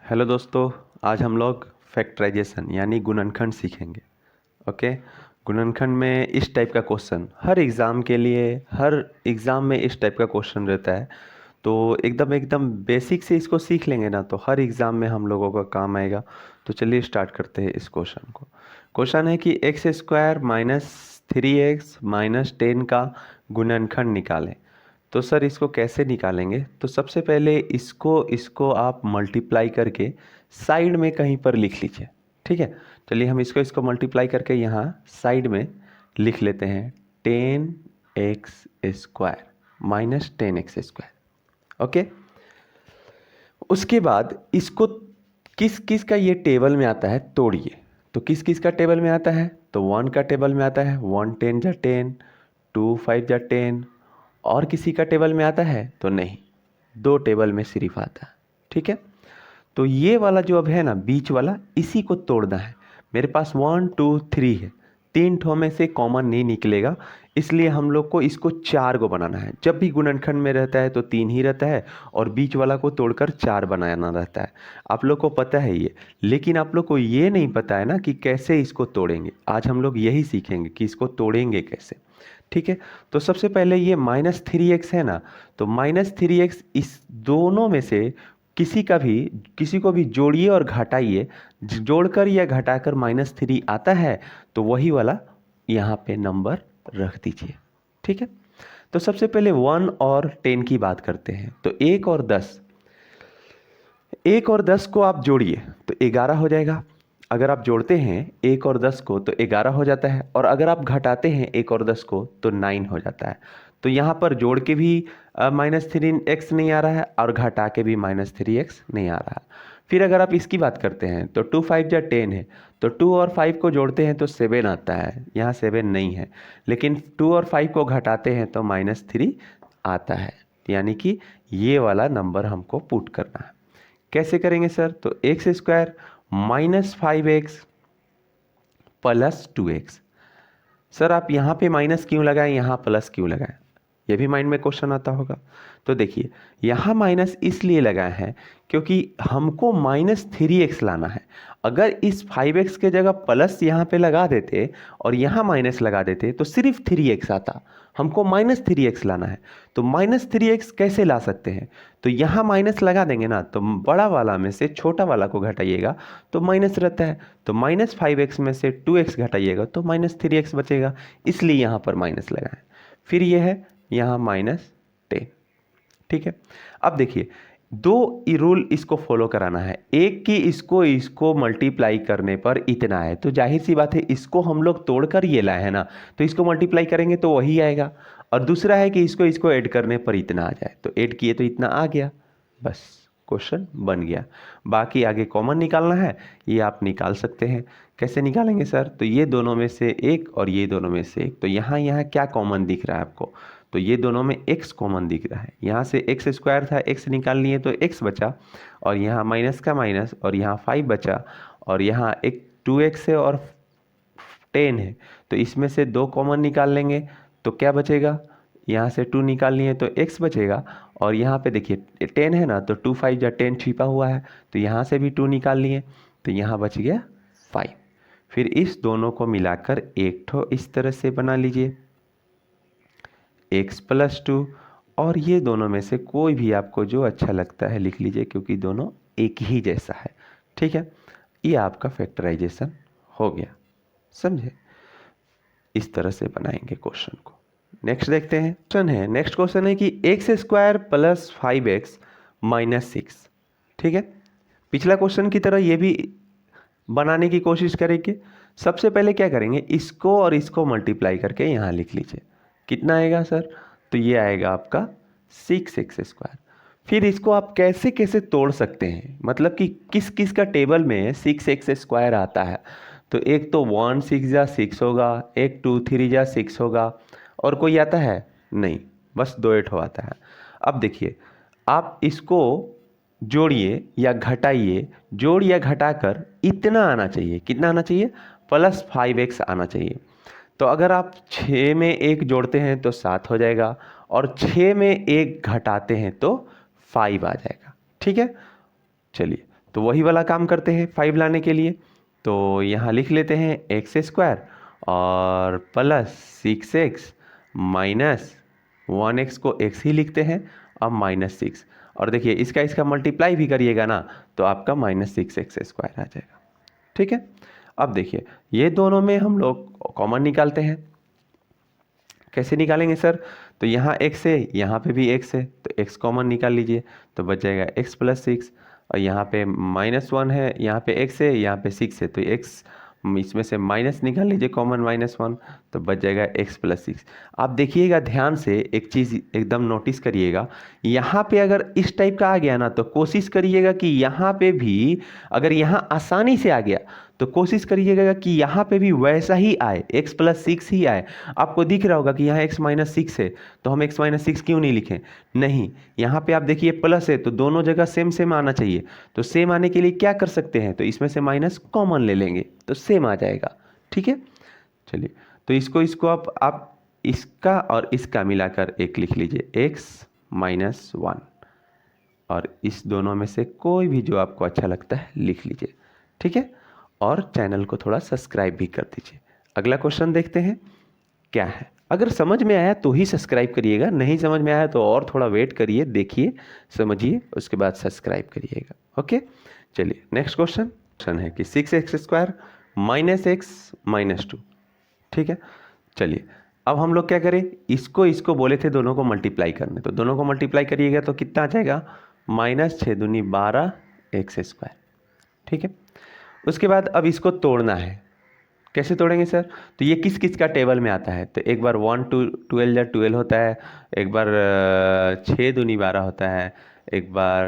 Hello दोस्तों, आज हम लोग फैक्टराइजेशन यानी गुणनखंड सीखेंगे। ओके। गुणनखंड में इस टाइप का क्वेश्चन हर एग्ज़ाम के लिए, हर एग्ज़ाम में इस टाइप का क्वेश्चन रहता है। तो एकदम एकदम बेसिक से इसको सीख लेंगे ना तो हर एग्ज़ाम में हम लोगों का काम आएगा। तो चलिए स्टार्ट करते हैं इस क्वेश्चन को। क्वेश्चन है कि x square minus 3x minus 10 का गुणनखंड निकालें। तो सर इसको कैसे निकालेंगे? तो सबसे पहले इसको इसको आप मल्टीप्लाई करके साइड में कहीं पर लिख लीजिए। ठीक है, चलिए हम इसको इसको मल्टीप्लाई करके यहाँ साइड में लिख लेते हैं 10x square minus 10x square. Okay. उसके बाद इसको किस किस का ये टेबल में आता है तोड़िए। तो किस किस का टेबल में आता है? तो 1 का टेबल में आता है, 1 10 जा 10, 2 5 जा 10। और किसी का टेबल में आता है तो नहीं, 2 टेबल में सिर्फ आता है। ठीक है, तो ये वाला जो अब है ना बीच वाला, इसी को तोड़ना है। मेरे पास 1 2 3 है, 3 ठो में से कॉमन नहीं निकलेगा, इसलिए हम लोग को इसको 4 को बनाना है। जब भी गुणनखंड में रहता है तो 3 ही रहता है और बीच वाला को तोड़कर 4 बनाना रहता है। आप लोग को पता है ये, लेकिन आप लोग को ये नहीं पता है ना कि कैसे इसको तोड़ेंगे। आज हम लोग यही सीखेंगे कि इसको तोड़ेंगे कैसे। ठीक है, तो सबसे पहले ये -3x है ना, तो -3x इस दोनों में से किसी को भी जोड़िए और घटाइए। जोड़कर या घटाकर -3 आता है तो वही वाला यहाँ पे नंबर रख दीजिए। ठीक है, तो सबसे पहले 1 और 10 की बात करते हैं। तो 1 और 10 को आप जोड़िए तो 11 हो जाएगा। अगर आप जोड़ते हैं 1 और 10 को तो 11 हो जाता है, और अगर आप घटाते हैं 1 और 10 को तो 9 हो जाता है। तो यहाँ पर जोड़ के भी -3x नहीं आ रहा है और घटा के भी -3x नहीं आ रहा है। फिर अगर आप इसकी बात करते हैं तो 2 5 जा 10 है, तो 2 और 5 को जोड़ते हैं तो 7 आता है। यहाँ 7 नहीं है, लेकिन 2 और 5 को घटाते हैं तो -3 आता है। यानी कि ये वाला नंबर हमको पुट करना है। कैसे करेंगे सर? तो x square -5x plus 2x। Sir आप यहाँ पे माइनस क्यों लगाएं, यहाँ प्लस क्यों लगाएं? ये भी माइंड में क्वेश्चन आता होगा। तो देखिए, यहाँ माइनस इसलिए लगाए हैं क्योंकि हमको -3x लाना है। अगर इस 5x के जगह प्लस यहाँ पे लगा देते और यहाँ माइनस लगा देते तो सिर्फ 3x आता। हमको -3x लाना है, तो -3x कैसे ला सकते हैं? तो यहाँ माइनस लगा देंगे ना, तो बड़ा वाला में से छोटा वाला को घटाइएगा तो माइनस रहता है, तो -5x में से 2x घटाइएगा तो -3x बचेगा, इसलिए यहाँ पर माइनस लगाएं। फिर ये है यहाँ -10। ठीक है, अब देखिए दो रूल इसको फॉलो कराना है। एक कि इसको मल्टीप्लाई करने पर इतना है, तो जाहिर सी बात है इसको हम लोग तोड़कर ये लाए हैं ना, तो इसको मल्टीप्लाई करेंगे तो वही आएगा। और दूसरा है कि इसको ऐड करने पर इतना आ जाए, तो ऐड किए तो इतना आ गया, बस क्वेश्चन बन गया। बाकी आगे कॉमन निकालना है, ये आप निकाल सकते हैं। कैसे निकालेंगे सर? तो ये दोनों में से एक और ये दोनों में से एक, तो यहाँ क्या कॉमन दिख रहा है आपको? तो ये दोनों में x कॉमन दिख रहा है। यहाँ से एक्स स्क्वायर था, x निकाल लिए तो x बचा, और यहाँ माइनस का माइनस, और यहाँ 5 बचा, और यहाँ एक 2x है और 10 है, तो इसमें से 2 कॉमन निकाल लेंगे तो क्या बचेगा? यहाँ से 2 निकाल लिए तो x बचेगा, और यहाँ पे देखिए 10 है ना, तो 2 5 जा 10 छिपा हुआ है, तो यहाँ से भी 2 निकाल लिए तो यहाँ बच गया 5। फिर इस दोनों को मिलाकर एक ठो इस तरह से बना लीजिए, x प्लस 2, और ये दोनों में से कोई भी आपको जो अच्छा लगता है लिख लीजिए, क्योंकि दोनों एक ही जैसा है। ठीक है, ये आपका फैक्टराइजेशन हो गया, समझे? इस तरह से बनाएंगे क्वेश्चन को। नेक्स्ट देखते हैं। नेक्स्ट क्वेश्चन है कि x square plus 5x minus 6। ठीक है, पिछला क्वेश्चन की तरह ये भी बनाने की कोशिश करेंगे। सबसे पहले क्या करेंगे, इसको और इसको मल्टीप्लाई करके यहाँ लिख लीजिए। कितना आएगा सर? तो ये आएगा आपका 6x स्क्वायर। फिर इसको आप कैसे कैसे तोड़ सकते हैं, मतलब कि किस किस का टेबल में 6x स्क्वायर आता है? तो एक तो 1 6 जा 6 होगा, एक 2 3 जा 6 होगा, और कोई आता है नहीं, बस 2 8 आता है। अब देखिए, आप इसको जोड़िए या घटाइए, जोड़ या घटाकर इतना आना चाहिए। कितना आना चाहिए? +5x आना चाहिए। तो अगर आप 6 में 1 जोड़ते हैं तो 7 हो जाएगा, और 6 में 1 घटाते हैं तो 5 आ जाएगा। ठीक है, चलिए तो वही वाला काम करते हैं 5 लाने के लिए। तो यहाँ लिख लेते हैं एक्स स्क्वायर और प्लस 6x माइनस 1x को x ही लिखते हैं अब -6, और देखिए इसका मल्टीप्लाई भी करिएगा ना तो आपका -6x² आ जाएगा। ठीक है, अब देखिए ये दोनों में हम लोग कॉमन निकालते हैं। कैसे निकालेंगे सर? तो यहाँ x है, यहाँ पे भी x है, तो x कॉमन निकाल लीजिए तो बच जाएगा x + 6, और यहाँ पे -1 है, यहाँ पे x है, यहाँ पे 6 है, तो x इसमें से माइनस निकाल लीजिए कॉमन -1, तो बच जाएगा x + 6। आप देखिएगा ध्यान से, एक चीज़ एकदम नोटिस करिएगा, यहाँ पे अगर इस टाइप का आ गया ना तो कोशिश करिएगा कि यहाँ पे भी, अगर यहाँ आसानी से आ गया तो कोशिश करिएगा कि यहाँ पे भी वैसा ही आए, x + 6 ही आए। आपको दिख रहा होगा कि यहाँ x - 6 है, तो हम x - 6 क्यों नहीं लिखें? नहीं, यहाँ पे आप देखिए प्लस है तो दोनों जगह सेम सेम आना चाहिए। तो सेम आने के लिए क्या कर सकते हैं? तो इसमें से माइनस कॉमन ले लेंगे तो सेम आ जाएगा। ठीक है, चलिए तो इसको आप इसका और इसका मिलाकर एक लिख लीजिए x - 1, और इस दोनों में से कोई भी जो आपको अच्छा लगता है लिख लीजिए। ठीक है, और चैनल को थोड़ा सब्सक्राइब भी कर दीजिए। अगला क्वेश्चन देखते हैं क्या है। अगर समझ में आया तो ही सब्सक्राइब करिएगा, नहीं समझ में आया तो और थोड़ा वेट करिए, देखिए समझिए, उसके बाद सब्सक्राइब करिएगा। ओके, चलिए नेक्स्ट क्वेश्चन है कि 6x² - x - 2। ठीक है, चलिए अब हम लोग क्या करें, इसको बोले थे दोनों को मल्टीप्लाई करने, तो दोनों को मल्टीप्लाई करिएगा तो कितना आ जाएगा? -6 दूनी 12 x²। ठीक है, उसके बाद अब इसको तोड़ना है। कैसे तोड़ेंगे सर? तो ये किस किस का टेबल में आता है? तो एक बार 1 2 12 12 होता है, एक बार 6 दूनी 12 होता है, एक बार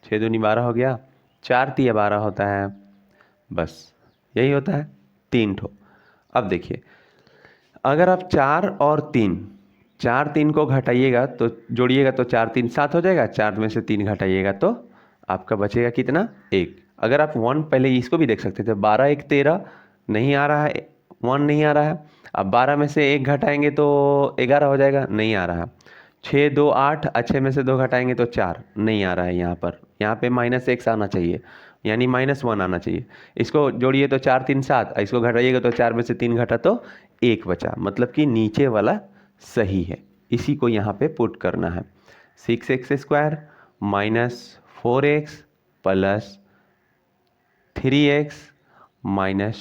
6 दूनी 12 हो गया, 4 तिया 12 होता है, बस यही होता है 3 ठो। अब देखिए अगर आप 4 और 3 को घटाइएगा तो जोड़िएगा तो 4 3 7 हो जाएगा, 4 में से 3 घटाइएगा तो आपका बचेगा कितना? 1। अगर आप 1 पहले इसको भी देख सकते थे, 12 1 13 नहीं आ रहा है, 1 नहीं आ रहा है। अब 12 में से 1 घटाएंगे तो 11 हो जाएगा, नहीं आ रहा है। 6 2 8, 6 में से 2 घटाएंगे तो 4, नहीं आ रहा है। यहाँ पे -x आना चाहिए, यानी -1 आना चाहिए। इसको जोड़िए तो 4 3 7, इसको घटाइएगा तो 4 में से 3 घटा तो 1 बचा, मतलब कि नीचे वाला सही है। इसी को यहाँ पे पुट करना है। 6x² - 4x + 3x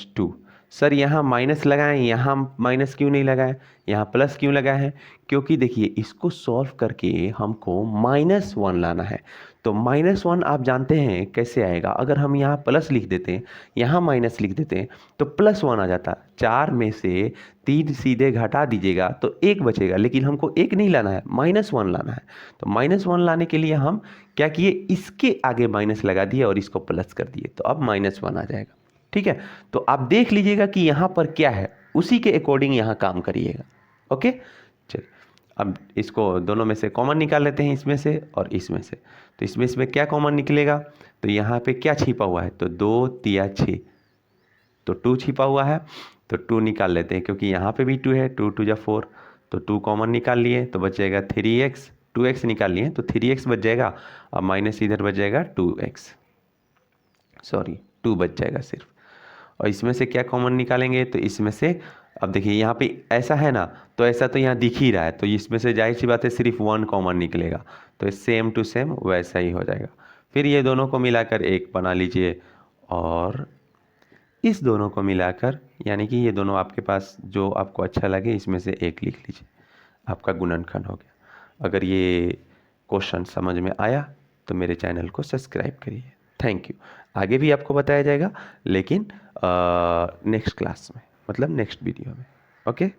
- 2। सर यहाँ माइनस लगाएं, यहाँ माइनस क्यों नहीं लगाएं, यहाँ प्लस क्यों लगाए हैं? क्योंकि देखिए इसको सॉल्व करके हमको -1 लाना है। तो -1 आप जानते हैं कैसे आएगा? अगर हम यहाँ प्लस लिख देते हैं, यहाँ माइनस लिख देते हैं तो +1 आ जाता। 4 में से 3 सीधे घटा दीजिएगा तो 1 बचेगा, लेकिन हमको 1 नहीं लाना है, -1 लाना है। तो -1 लाने के लिए हम क्या किए, इसके आगे माइनस लगा दिए और इसको प्लस कर दिए, तो अब -1 आ जाएगा। ठीक है, तो आप देख लीजिएगा कि यहाँ पर क्या है, उसी के अकॉर्डिंग यहाँ काम करिएगा। ओके, चलिए अब इसको दोनों में से कॉमन निकाल लेते हैं, इसमें से और इसमें से। तो इसमें क्या कॉमन निकलेगा? तो यहाँ पे क्या छिपा हुआ है? तो 2 तिया 6, तो 2 छिपा हुआ है, तो 2 निकाल लेते हैं, क्योंकि यहाँ पे भी 2 है, 2 2 जा 4, तो 2 कॉमन निकाल लिए तो बच जाएगा 3x। 2x निकाल लिए तो 3x बच जाएगा, अब माइनस इधर बच जाएगा 2x, सॉरी 2 बच जाएगा सिर्फ। और इसमें से क्या कॉमन निकालेंगे? तो इसमें से अब देखिए यहाँ पे ऐसा है ना, तो ऐसा तो यहाँ दिख ही रहा है, तो इसमें से जाहिर सी बात है सिर्फ 1 कॉमन निकलेगा, तो सेम टू सेम वैसा ही हो जाएगा। फिर ये दोनों को मिलाकर एक बना लीजिए, और इस दोनों को मिलाकर, यानी कि ये दोनों आपके पास जो आपको अच्छा लगे इसमें से एक लिख लीजिए, आपका गुणनखंड हो गया। अगर ये क्वेश्चन समझ में आया तो मेरे चैनल को सब्सक्राइब करिए। Thank you. आगे भी आपको बताया जाएगा, लेकिन नेक्स्ट क्लास में, मतलब नेक्स्ट वीडियो में। ओके।